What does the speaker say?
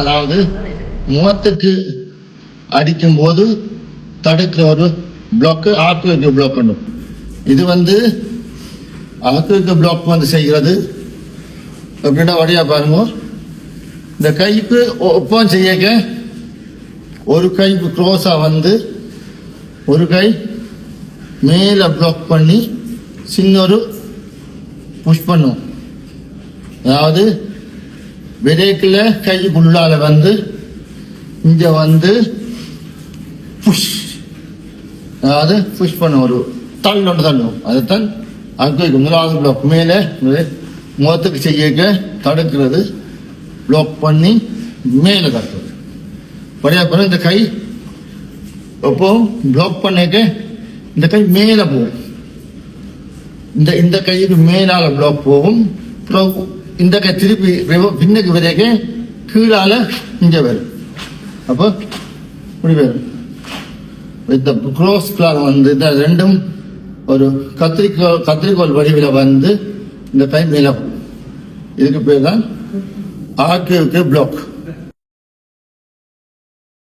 அதாவது முகத்துக்கு அடிக்கும் போது தடுக்கிற ஒரு பிளாக் ஆக்கு பிளாக் பண்ணும். இது ஆக்கு பிளாக் செய்கிறது அப்படின்னா வழியா பாருங்க. இந்த கைக்கு ஒப்பம் செய்ய ஒரு கைக்கு க்ளோஸா ஒரு கை மேல பிளாக் பண்ணி சின்ன ஒரு புஷ் பண்ணும். அதாவது விரேக்கில் கைக்குள்ளால இங்க புஷ், அதாவது புஷ் பண்ண ஒரு தள்ளும். அதுதான் அங்கே முதலாவது பிளாக் மேலே முகத்துக்கு செய்ய தடுக்கிறது, பிளாக் பண்ணி மேலே தடுக்கிறது. படியா இந்த கை எப்போ பிளாக் பண்ணிக்க இந்த கை மேலே போகும். இந்த கைக்கு மேலால பிளாக் போகும். இந்த கை திருப்பி பின்னுக்கு வரைக்க கீழால இங்க வரும். அப்போ இப்படி வரும். இந்த க்ளோஸ் பிளான் இந்த ரெண்டும் ஒரு கத்திரிக்கோள் வடிவில் இந்த கை மேல போகும். இதுக்கு பேர் தான் ஆக்கு பிளாக்.